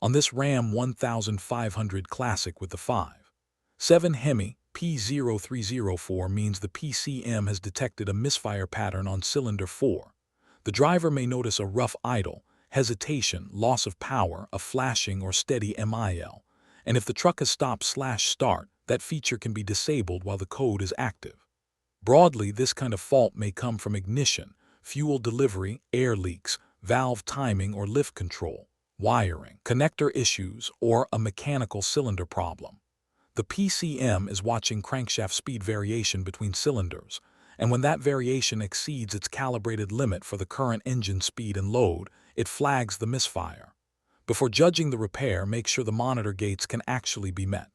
On this Ram 1500 Classic with the 5.7 Hemi P0304 means the PCM has detected a misfire pattern on cylinder 4. The driver may notice a rough idle, hesitation, loss of power, a flashing or steady MIL. And if the truck has stop/start, that feature can be disabled while the code is active. Broadly, this kind of fault may come from ignition, fuel delivery, air leaks, valve timing or lift control, wiring, connector issues, or a mechanical cylinder problem. The PCM is watching crankshaft speed variation between cylinders, and when that variation exceeds its calibrated limit for the current engine speed and load, it flags the misfire. Before judging the repair, make sure the monitor gates can actually be met.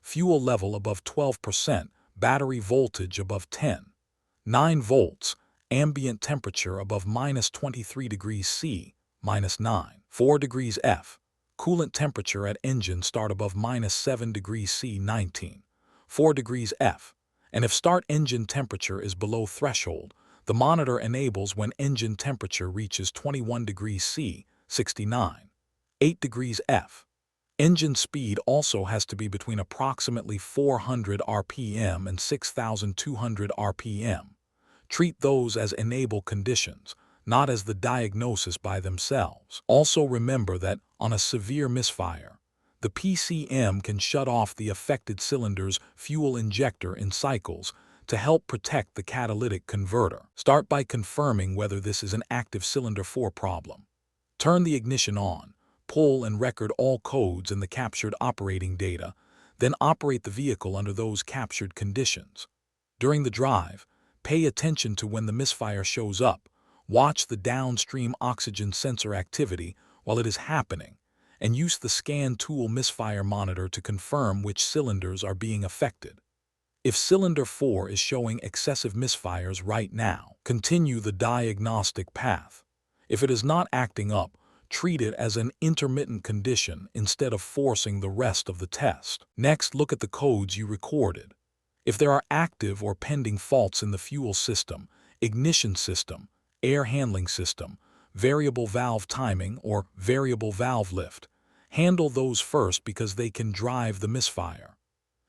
Fuel level above 12%, battery voltage above 10.9 volts, ambient temperature above -23 degrees C, -9.4 degrees F, coolant temperature at engine start above -7 degrees C, 19.4 degrees F, and if start engine temperature is below threshold, the monitor enables when engine temperature reaches 21 degrees C, 69.8 degrees F. Engine speed also has to be between approximately 400 RPM and 6,200 RPM. Treat those as enable conditions, not as the diagnosis by themselves. Also remember that, on a severe misfire, the PCM can shut off the affected cylinder's fuel injector in cycles to help protect the catalytic converter. Start by confirming whether this is an active cylinder 4 problem. Turn the ignition on, pull and record all codes in the captured operating data, then operate the vehicle under those captured conditions. During the drive, pay attention to when the misfire shows up, watch the downstream oxygen sensor activity while it is happening, and use the scan tool misfire monitor to confirm which cylinders are being affected. If cylinder 4 is showing excessive misfires right now, continue the diagnostic path. If it is not acting up, treat it as an intermittent condition instead of forcing the rest of the test. Next, look at the codes you recorded. If there are active or pending faults in the fuel system, ignition system, air handling system, variable valve timing, or variable valve lift, handle those first because they can drive the misfire.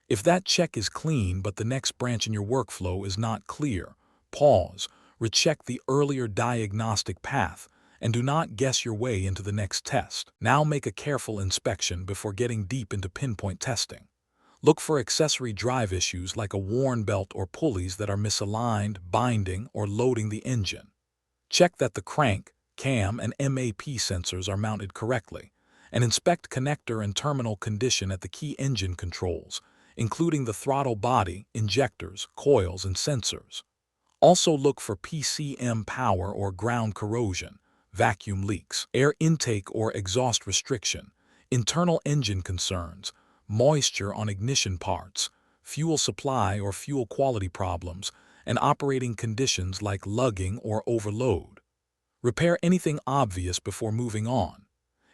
If that check is clean but the next branch in your workflow is not clear, pause, recheck the earlier diagnostic path, and do not guess your way into the next test. Now make a careful inspection before getting deep into pinpoint testing. Look for accessory drive issues like a worn belt or pulleys that are misaligned, binding, or loading the engine. Check that the crank, cam, and MAP sensors are mounted correctly, and inspect connector and terminal condition at the key engine controls, including the throttle body, injectors, coils, and sensors. Also look for PCM power or ground corrosion, vacuum leaks, air intake or exhaust restriction, internal engine concerns, moisture on ignition parts, fuel supply or fuel quality problems, and operating conditions like lugging or overload. Repair anything obvious before moving on.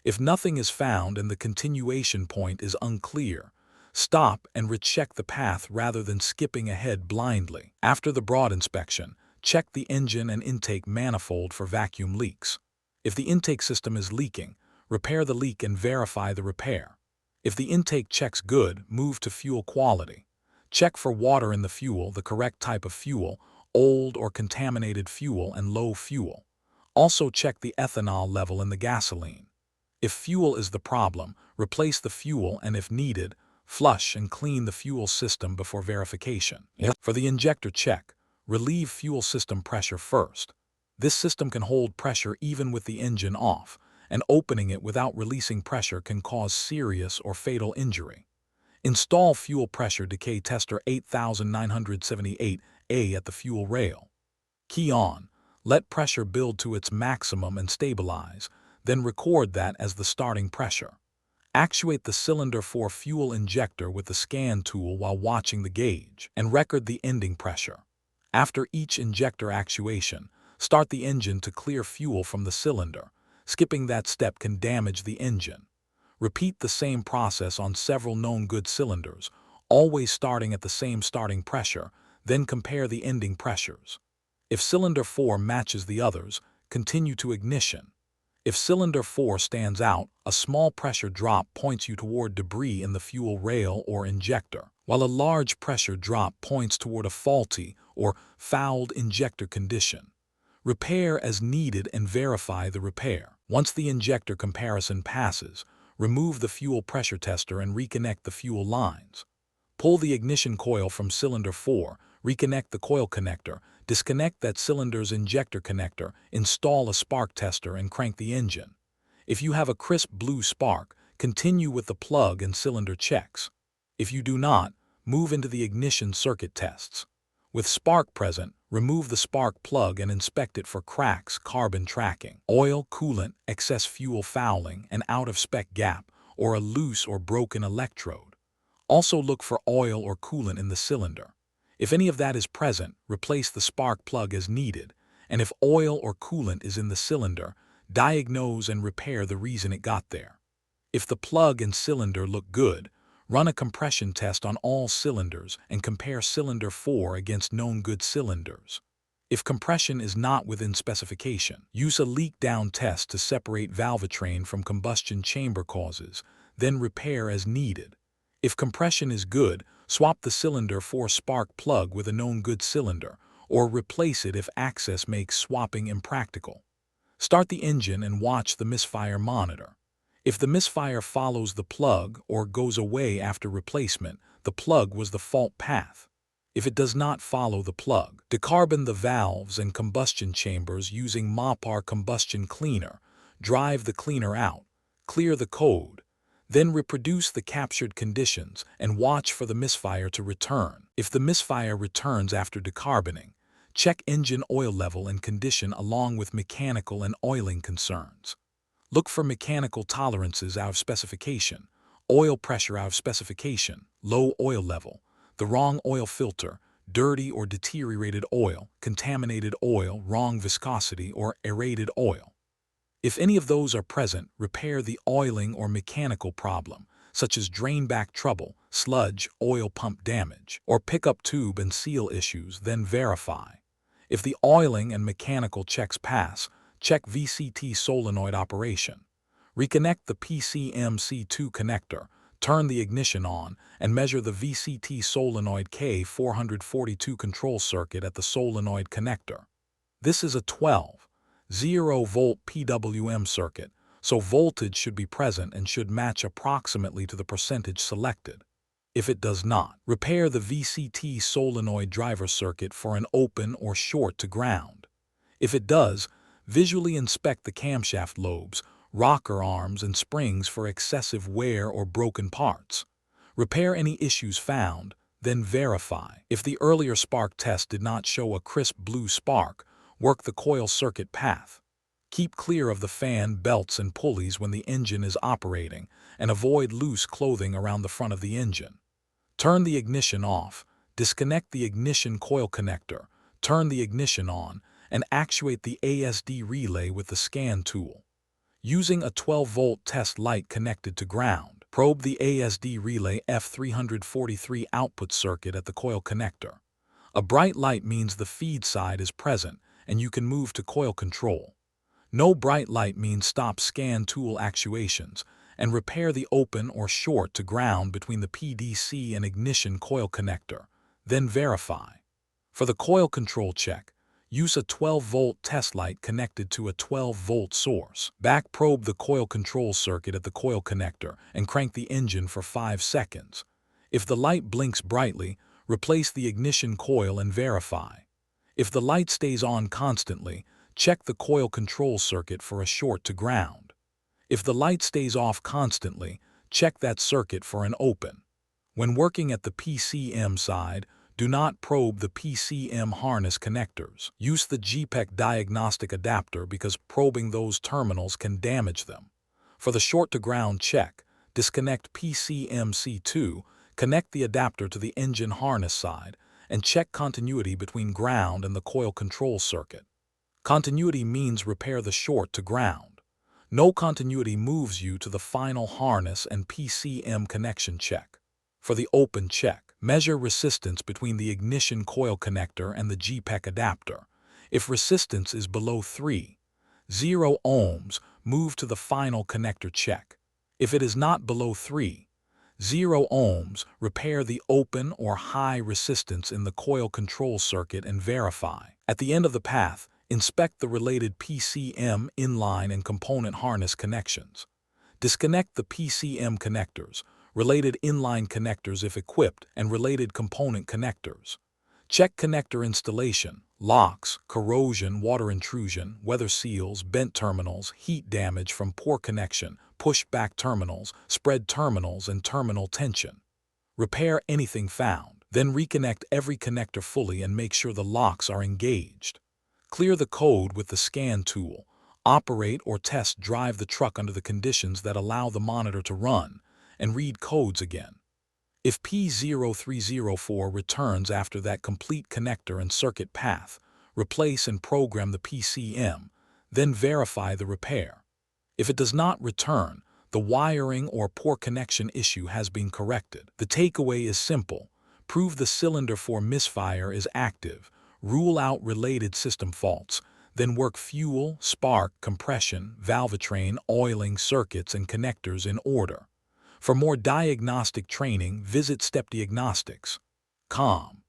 If nothing is found and the continuation point is unclear, stop and recheck the path rather than skipping ahead blindly. After the broad inspection, check the engine and intake manifold for vacuum leaks. If the intake system is leaking, repair the leak and verify the repair. If the intake checks good, move to fuel quality. Check for water in the fuel, the correct type of fuel, old or contaminated fuel, and low fuel. Also check the ethanol level in the gasoline. If fuel is the problem, replace the fuel and, if needed, flush and clean the fuel system before verification. For the injector check, relieve fuel system pressure first. This system can hold pressure even with the engine off, and opening it without releasing pressure can cause serious or fatal injury. Install fuel pressure decay tester 8978A at the fuel rail. Key on, let pressure build to its maximum and stabilize, then record that as the starting pressure. Actuate the cylinder 4 fuel injector with the scan tool while watching the gauge, and record the ending pressure. After each injector actuation, start the engine to clear fuel from the cylinder. Skipping that step can damage the engine. Repeat the same process on several known good cylinders, always starting at the same starting pressure, then compare the ending pressures. If cylinder 4 matches the others, continue to ignition. If cylinder 4 stands out, a small pressure drop points you toward debris in the fuel rail or injector, while a large pressure drop points toward a faulty or fouled injector condition. Repair as needed and verify the repair. Once the injector comparison passes, remove the fuel pressure tester and reconnect the fuel lines. Pull the ignition coil from cylinder 4, reconnect the coil connector, disconnect that cylinder's injector connector, install a spark tester and crank the engine. If you have a crisp blue spark, continue with the plug and cylinder checks. If you do not, move into the ignition circuit tests. With spark present, remove the spark plug and inspect it for cracks, carbon tracking, oil, coolant, excess fuel fouling, an out-of-spec gap, or a loose or broken electrode. Also look for oil or coolant in the cylinder. If any of that is present, replace the spark plug as needed, and if oil or coolant is in the cylinder, diagnose and repair the reason it got there. If the plug and cylinder look good, run a compression test on all cylinders and compare cylinder 4 against known good cylinders. If compression is not within specification, use a leak-down test to separate valvetrain from combustion chamber causes, then repair as needed. If compression is good, swap the cylinder 4 spark plug with a known good cylinder, or replace it if access makes swapping impractical. Start the engine and watch the misfire monitor. If the misfire follows the plug or goes away after replacement, the plug was the fault path. If it does not follow the plug, decarbon the valves and combustion chambers using MOPR combustion cleaner, drive the cleaner out, clear the code, then reproduce the captured conditions and watch for the misfire to return. If the misfire returns after decarboning, check engine oil level and condition along with mechanical and oiling concerns. Look for mechanical tolerances out of specification, oil pressure out of specification, low oil level, the wrong oil filter, dirty or deteriorated oil, contaminated oil, wrong viscosity, or aerated oil. If any of those are present, repair the oiling or mechanical problem, such as drainback trouble, sludge, oil pump damage, or pickup tube and seal issues, then verify. If the oiling and mechanical checks pass, check VCT solenoid operation. Reconnect the PCM-C2 connector, turn the ignition on, and measure the VCT solenoid K442 control circuit at the solenoid connector. This is a 12-0-volt PWM circuit, so voltage should be present and should match approximately to the percentage selected. If it does not, repair the VCT solenoid driver circuit for an open or short to ground. If it does, visually inspect the camshaft lobes, rocker arms, and springs for excessive wear or broken parts. Repair any issues found, then verify. If the earlier spark test did not show a crisp blue spark, work the coil circuit path. Keep clear of the fan, belts, and pulleys when the engine is operating, and avoid loose clothing around the front of the engine. Turn the ignition off, disconnect the ignition coil connector, turn the ignition on, and actuate the ASD relay with the scan tool. Using a 12-volt test light connected to ground, probe the ASD relay F343 output circuit at the coil connector. A bright light means the feed side is present and you can move to coil control. No bright light means stop scan tool actuations and repair the open or short to ground between the PDC and ignition coil connector, then verify. For the coil control check, use a 12-volt test light connected to a 12-volt source. Back probe the coil control circuit at the coil connector and crank the engine for 5 seconds. If the light blinks brightly, replace the ignition coil and verify. If the light stays on constantly, check the coil control circuit for a short to ground. If the light stays off constantly, check that circuit for an open. When working at the PCM side, do not probe the PCM harness connectors. Use the GPEC diagnostic adapter because probing those terminals can damage them. For the short-to-ground check, disconnect PCM-C2, connect the adapter to the engine harness side, and check continuity between ground and the coil control circuit. Continuity means repair the short to ground. No continuity moves you to the final harness and PCM connection check. For the open check, measure resistance between the ignition coil connector and the GPEC adapter. If resistance is below 3.0 ohms, move to the final connector check. If it is not below 3.0 ohms, repair the open or high resistance in the coil control circuit and verify. At the end of the path, inspect the related PCM inline and component harness connections. Disconnect the PCM connectors, related inline connectors if equipped, and related component connectors. Check connector installation, locks, corrosion, water intrusion, weather seals, bent terminals, heat damage from poor connection, push-back terminals, spread terminals, and terminal tension. Repair anything found. Then reconnect every connector fully and make sure the locks are engaged. Clear the code with the scan tool. Operate or test drive the truck under the conditions that allow the monitor to run, and read codes again. If P0304 returns after that complete connector and circuit path, replace and program the PCM, then verify the repair. If it does not return, the wiring or poor connection issue has been corrected. The takeaway is simple. Prove the cylinder 4 misfire is active, rule out related system faults, then work fuel, spark, compression, valvetrain, oiling circuits and connectors in order. For more diagnostic training, visit stepdiagnostics.com.